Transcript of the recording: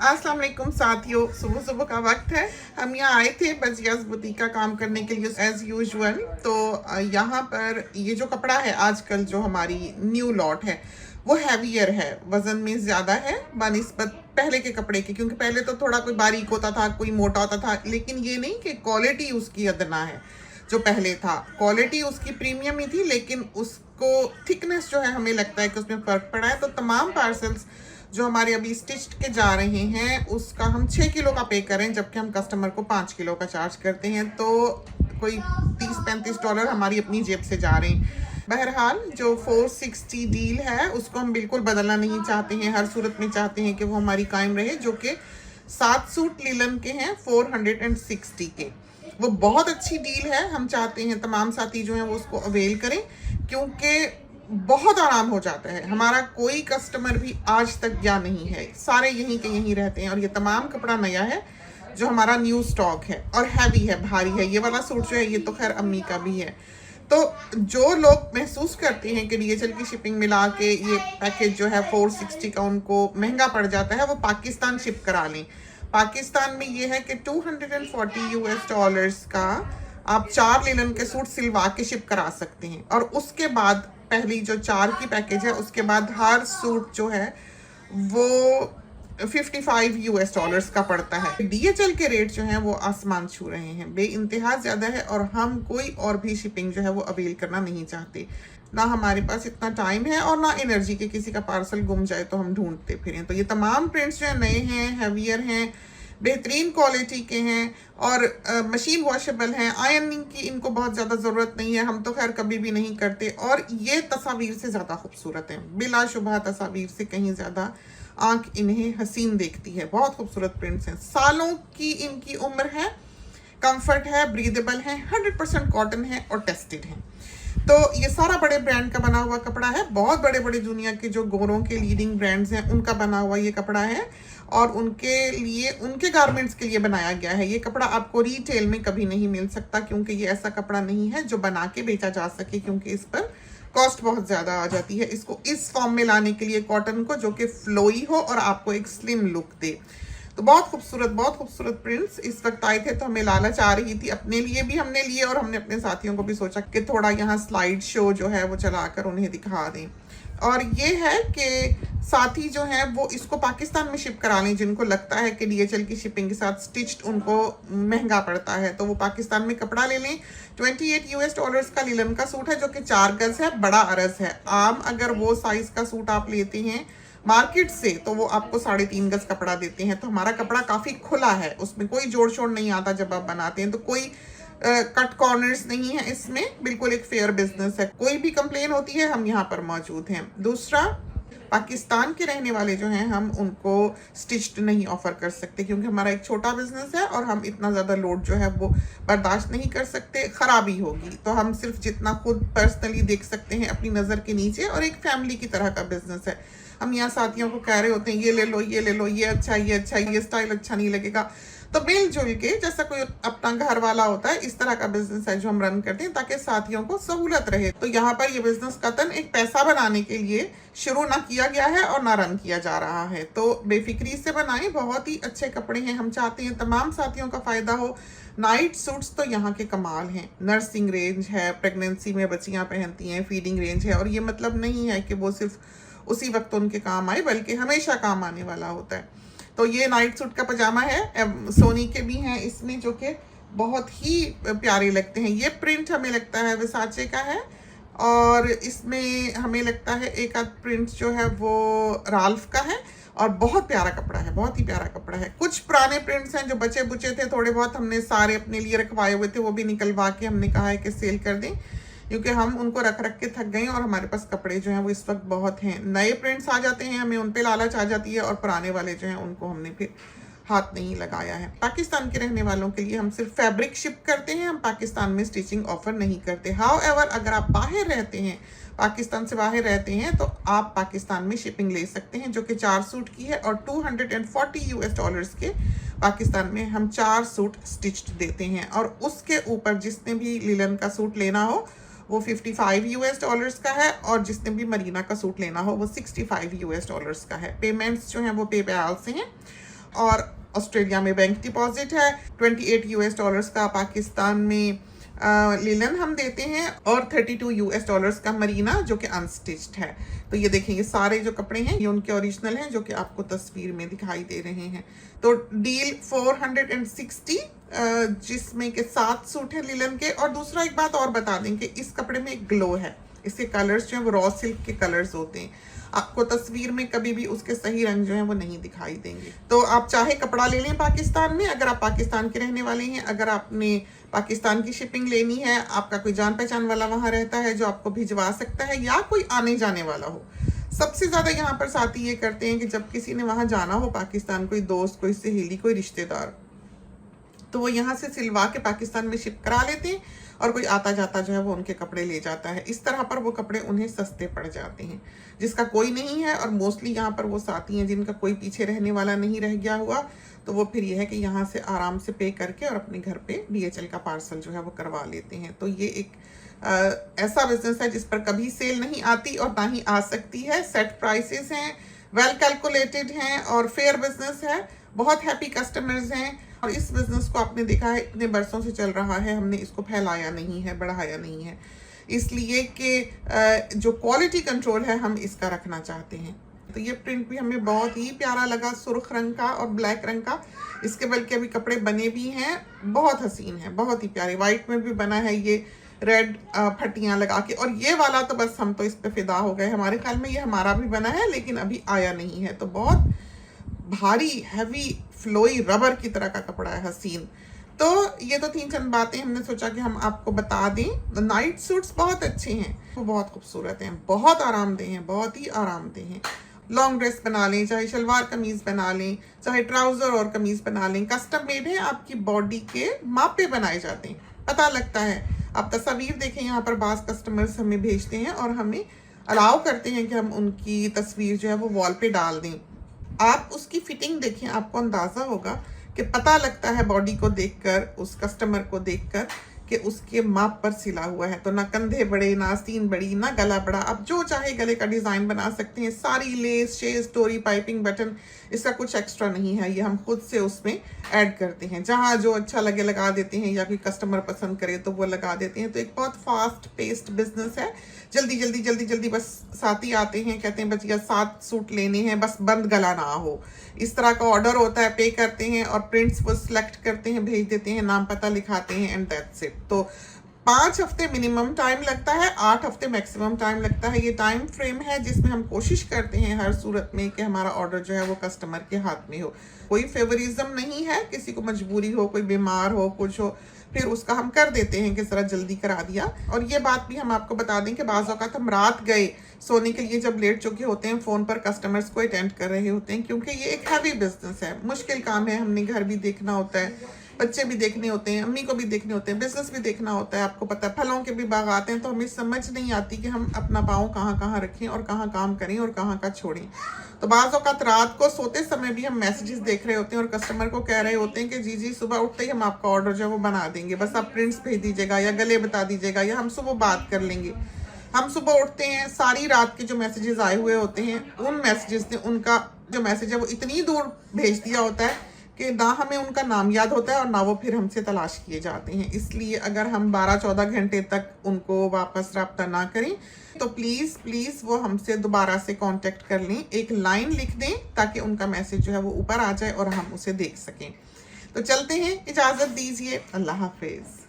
अस्सलाम वालेकुम साथियों, सुबह सुबह का वक्त है। हम यहाँ आए थे बजियाज बुटीक का काम करने के लिए एज यूजुअल। तो यहाँ पर ये जो कपड़ा है आजकल जो हमारी न्यू लॉट है वो हैवियर है, वजन में ज़्यादा है बनिस्बत पहले के कपड़े के, क्योंकि पहले तो थोड़ा कोई बारीक होता था, कोई मोटा होता था, लेकिन ये नहीं कि क्वालिटी उसकी अदना है। जो पहले था क्वालिटी उसकी प्रीमियम ही थी, लेकिन उसको थिकनेस जो है हमें लगता है कि उसमें फ़र्क पड़ा है। तो तमाम पार्सल्स जो हमारे अभी स्टिच्ड के जा रहे हैं उसका हम 6 किलो का पे करें, जबकि हम कस्टमर को 5 किलो का चार्ज करते हैं। तो कोई $30-35 हमारी अपनी जेब से जा रहे हैं। बहरहाल जो 460 डील है उसको हम बिल्कुल बदलना नहीं चाहते हैं, हर सूरत में चाहते हैं कि वो हमारी कायम रहे, जो कि 7 सूट लीलन के हैं 460 के। वो बहुत अच्छी डील है। हम चाहते हैं तमाम साथी जो हैं वो उसको अवेल करें, क्योंकि बहुत आराम हो जाता है। हमारा कोई कस्टमर भी आज तक गया नहीं है, सारे यहीं के यहीं रहते हैं। और ये तमाम कपड़ा नया है जो हमारा न्यू स्टॉक है और हैवी है, भारी है। ये वाला सूट जो है ये तो खैर अम्मी का भी है। तो जो लोग महसूस करते हैं कि डीएचएल की शिपिंग मिला के ये पैकेज जो है 460 का उनको महंगा पड़ जाता है, वो पाकिस्तान शिप करा लें। पाकिस्तान में ये है कि $240 का आप 4 लिनन के सूट सिलवा के शिप करा सकते हैं। और उसके बाद पहली जो 4 की पैकेज है उसके बाद हर सूट जो है वो $55 का पड़ता है। डीएचएल के रेट जो हैं वो आसमान छू रहे हैं, बेइंतहा ज़्यादा है। और हम कोई और भी शिपिंग जो है वो अवेल करना नहीं चाहते। ना हमारे पास इतना टाइम है और ना एनर्जी के किसी का पार्सल गुम जाए तो हम ढूंढते फिरें। तो ये तमाम प्रिंट्स जो है नए हैं, हैवियर हैं, बेहतरीन क्वालिटी के हैं और मशीन वॉशेबल हैं। आयरनिंग की इनको बहुत ज़्यादा ज़रूरत नहीं है, हम तो खैर कभी भी नहीं करते। और ये तस्वीर से ज़्यादा खूबसूरत हैं, बिलाशुबह तस्वीर से कहीं ज़्यादा आंख इन्हें हसीन देखती है। बहुत खूबसूरत प्रिंट्स हैं, सालों की इनकी उम्र है, कंफर्ट है, ब्रीदेबल है, 100% कॉटन है और टेस्टेड है। तो ये सारा बड़े ब्रांड का बना हुआ कपड़ा है। बहुत बड़े बड़े दुनिया के जो गोरों के लीडिंग ब्रांड्स हैं उनका बना हुआ ये कपड़ा है और उनके लिए, उनके गारमेंट्स के लिए बनाया गया है। ये कपड़ा आपको रिटेल में कभी नहीं मिल सकता, क्योंकि ये ऐसा कपड़ा नहीं है जो बना के बेचा जा सके, क्योंकि इस पर कॉस्ट बहुत ज़्यादा आ जाती है इसको इस फॉर्म में लाने के लिए, कॉटन को, जो कि फ्लोई हो और आपको एक स्लिम लुक दे। तो बहुत खूबसूरत प्रिंट्स इस वक्त आए थे, तो हमें लालच आ रही थी, अपने लिए भी हमने लिए और हमने अपने साथियों को भी सोचा कि थोड़ा यहाँ स्लाइड शो जो है वो चलाकर उन्हें दिखा दें। और ये है कि साथी जो हैं वो इसको पाकिस्तान में शिप करा लें, जिनको लगता है कि डीएचएल की शिपिंग के साथ स्टिच्ड उनको महंगा पड़ता है, तो वो पाकिस्तान में कपड़ा ले लें। $28 का लीलन का सूट है जो कि 4 गज है, बड़ा अरज है। आम अगर वो साइज का सूट आप लेते हैं मार्केट से तो वो आपको 3.5 गज कपड़ा देते हैं। तो हमारा कपड़ा काफ़ी खुला है, उसमें कोई जोड़ शोड़ नहीं आता जब आप बनाते हैं। तो कोई कट कॉर्नर्स नहीं है इसमें, बिल्कुल एक फेयर बिजनेस है। कोई भी कंप्लेन होती है हम यहाँ पर मौजूद हैं। दूसरा, पाकिस्तान के रहने वाले जो हैं हम उनको स्टिच्ड नहीं ऑफर कर सकते, क्योंकि हमारा एक छोटा बिजनेस है और हम इतना ज़्यादा लोड जो है वो बर्दाश्त नहीं कर सकते, ख़राबी होगी। तो हम सिर्फ जितना खुद पर्सनली देख सकते हैं अपनी नज़र के नीचे, और एक फैमिली की तरह का बिजनेस है। हम यहाँ साथियों को कह रहे होते हैं ये ले लो, ये ले लो, ये अच्छा, ये अच्छा, ये स्टाइल अच्छा नहीं लगेगा। तो मिलजुल के, जैसा कोई अपना घर वाला होता है, इस तरह का बिजनेस है जो हम रन करते हैं ताकि साथियों को सहूलत रहे। तो यहाँ पर ये बिजनेस कतन एक पैसा बनाने के लिए शुरू ना किया गया है और ना रन किया जा रहा है। तो बेफिक्री से बनाएं, बहुत ही अच्छे कपड़े हैं। हम चाहते हैं तमाम साथियों का फ़ायदा हो। नाइट सूट्स तो यहाँ के कमाल हैं, नर्सिंग रेंज है, प्रेगनेंसी में बच्चियाँ पहनती हैं, फीडिंग रेंज है। और ये मतलब नहीं है कि वो सिर्फ उसी वक्त उनके काम आए, बल्कि हमेशा काम आने वाला होता है। तो ये नाइट सूट का पजामा है, सोनी के भी हैं इसमें, जो कि बहुत ही प्यारे लगते हैं। ये प्रिंट हमें लगता है विसाचे का है और इसमें हमें लगता है एक आध प्रिंट जो है वो राल्फ का है। और बहुत प्यारा कपड़ा है, बहुत ही प्यारा कपड़ा है। कुछ पुराने प्रिंट्स हैं जो बचे बुचे थे थोड़े बहुत, हमने सारे अपने लिए रखवाए हुए थे, वो भी निकलवा के हमने कहा है कि सेल कर दें, क्योंकि हम उनको रख रख के थक गए और हमारे पास कपड़े जो हैं वो इस वक्त बहुत हैं। नए प्रिंट्स आ जाते हैं, हमें उन पे लालच आ जाती है, और पुराने वाले जो हैं उनको हमने फिर हाथ नहीं लगाया है। पाकिस्तान के रहने वालों के लिए हम सिर्फ फैब्रिक शिप करते हैं, हम पाकिस्तान में स्टिचिंग ऑफर नहीं करते। हाउएवर अगर आप बाहर रहते हैं, पाकिस्तान से बाहर रहते हैं, तो आप पाकिस्तान में शिपिंग ले सकते हैं, जो कि 4 सूट की है। और $240 के पाकिस्तान में हम 4 सूट स्टिच्ड देते हैं। और उसके ऊपर जिसने भी लिलन का सूट लेना हो वो $55 का है, और जिसने भी मरीना का सूट लेना हो वो $65 का है। पेमेंट्स जो हैं वो पेपैल से हैं। और ऑस्ट्रेलिया में बैंक डिपॉजिट है। $28 का पाकिस्तान में लिलन हम देते हैं और $32 का मरीना जो कि अनस्टिच्ड है। तो ये देखें, ये सारे जो कपड़े हैं ये उनके ओरिजिनल हैं जो कि आपको तस्वीर में दिखाई दे रहे हैं। तो डील 460 जिसमें के 7 सूट हैं लिलन के। और दूसरा एक बात और बता दें कि इस कपड़े में एक ग्लो है, इसके कलर्स जो हैं वो रॉ सिल्क के कलर्स होते हैं, आपको तस्वीर में कभी भी उसके सही रंग जो हैं वो नहीं दिखाई देंगे। तो आप चाहे कपड़ा ले लें पाकिस्तान में, अगर आप पाकिस्तान के रहने वाले हैं, अगर आपने पाकिस्तान की शिपिंग लेनी है, आपका कोई जान पहचान वाला वहाँ रहता है जो आपको भिजवा सकता है, या कोई आने जाने वाला हो। सबसे ज़्यादा यहाँ पर साथी ये करते हैं कि जब किसी ने वहाँ जाना हो पाकिस्तान, कोई दोस्त, कोई सहेली, कोई रिश्तेदार, तो वो यहाँ से सिलवा के पाकिस्तान में शिप करा लेते हैं और कोई आता जाता जो है वो उनके कपड़े ले जाता है। इस तरह पर वो कपड़े उन्हें सस्ते पड़ जाते हैं। जिसका कोई नहीं है, और मोस्टली यहाँ पर वो साथी हैं जिनका कोई पीछे रहने वाला नहीं रह गया हुआ, तो वो फिर ये है कि यहाँ से आराम से पे करके और अपने घर पे DHL का पार्सल जो है वो करवा लेते हैं। तो ये एक ऐसा बिजनेस है जिस पर कभी सेल नहीं आती और ना ही आ सकती है। सेट प्राइसेस हैं, वेल कैलकुलेटेड हैं और फेयर बिजनेस है। बहुत हैप्पी कस्टमर्स हैं और इस बिजनेस को आपने देखा है इतने बरसों से चल रहा है, हमने इसको फैलाया नहीं है, बढ़ाया नहीं है, इसलिए कि जो क्वालिटी कंट्रोल है हम इसका रखना चाहते हैं। तो ये प्रिंट भी हमें बहुत ही प्यारा लगा, सुर्ख रंग का और ब्लैक रंग का। इसके बल्कि अभी कपड़े बने भी हैं, बहुत हसीन है, बहुत ही प्यारे। वाइट में भी बना है ये रेड फटियां लगा के, और ये वाला तो बस हम तो इस पे फिदा हो गए। हमारे ख्याल में ये हमारा भी बना है लेकिन अभी आया नहीं है। तो बहुत भारी हैवी फ्लोई रबर की तरह का कपड़ा है, हसीन। तो ये तो 3 बातें हमने सोचा कि हम आपको बता दें। नाइट सूट्स बहुत अच्छे हैं, वो बहुत खूबसूरत हैं, बहुत आरामदेह हैं, बहुत ही आरामदेह हैं। लॉन्ग ड्रेस बना लें, चाहे शलवार कमीज बना लें, चाहे ट्राउजर और कमीज बना लें, कस्टम मेड है, आपकी बॉडी के माप पे बनाए जाते हैं, पता लगता है। आप तस्वीर देखें, यहाँ पर बास कस्टमर्स हमें भेजते हैं और हमें अलाउ करते हैं कि हम उनकी तस्वीर जो है वो वॉल पे डाल दें। आप उसकी फिटिंग देखें, आपको अंदाज़ा होगा कि पता लगता है बॉडी को देखकर, उस कस्टमर को देखकर कि उसके माप पर सिला हुआ है। तो ना कंधे बड़े, ना आस्तीन बड़ी, ना गला बड़ा, आप जो चाहे गले का डिज़ाइन बना सकते हैं। सारी लेस, शेज, स्टोरी, पाइपिंग, बटन, इसका कुछ एक्स्ट्रा नहीं है, ये हम खुद से उसमें ऐड करते हैं। जहाँ जो अच्छा लगे लगा देते हैं, या कोई कस्टमर पसंद करे तो वो लगा देते हैं। तो एक बहुत फास्ट पेस्ड बिजनेस है। जल्दी बस साथी आते हैं, कहते हैं भैया 7 सूट लेने हैं, बस बंद गला ना हो, इस तरह का ऑर्डर होता है। पे करते हैं और प्रिंट्स वो सिलेक्ट करते हैं, भेज देते हैं, नाम पता लिखाते हैं, एंड दैट्स इट। तो 5 हफ्ते मिनिमम टाइम लगता है, 8 हफ्ते मैक्सिमम टाइम लगता है। ये टाइम फ्रेम है जिसमें हम कोशिश करते हैं हर सूरत में कि हमारा ऑर्डर जो है वो कस्टमर के हाथ में हो। कोई फेवरिज्म नहीं है, किसी को मजबूरी हो, कोई बीमार हो, कुछ हो, फिर उसका हम कर देते हैं कि ज़रा जल्दी करा दिया। और ये बात भी हम आपको बता दें कि बाज़ औक़ात हम रात गए सोने के लिए, जब लेट चुके होते हैं, फ़ोन पर कस्टमर्स को अटेंड कर रहे होते हैं, क्योंकि ये एक हैवी बिजनेस है, मुश्किल काम है। हमने घर भी देखना होता है, बच्चे भी देखने होते हैं, अम्मी को भी देखने होते हैं, बिजनेस भी देखना होता है। आपको पता है फलों के भी बाग आते हैं, तो हमें समझ नहीं आती कि हम अपना पाँव कहाँ कहाँ रखें और कहाँ काम करें और कहाँ का छोड़ें। तो बाज़ औक़ात रात को सोते समय भी हम मैसेजेस देख रहे होते हैं और कस्टमर को कह रहे होते हैं कि जी सुबह उठते ही हम आपका ऑर्डर जो है वो बना देंगे, बस आप प्रिंट्स भेज दीजिएगा या गले बता दीजिएगा, या हम सुबह बात कर लेंगे। हम सुबह उठते हैं, सारी रात के जो मैसेजेस आए हुए होते हैं, उन मैसेजेस ने उनका जो मैसेज है वो इतनी दूर भेज दिया होता है कि ना हमें उनका नाम याद होता है और ना वो फिर हमसे तलाश किए जाते हैं। इसलिए अगर हम 12-14 घंटे तक उनको वापस रब्ता ना करें तो प्लीज़ वो हमसे दोबारा से कांटेक्ट कर लें, एक लाइन लिख दें ताकि उनका मैसेज जो है वो ऊपर आ जाए और हम उसे देख सकें। तो चलते हैं, इजाज़त दीजिए, अल्लाह हाफिज़।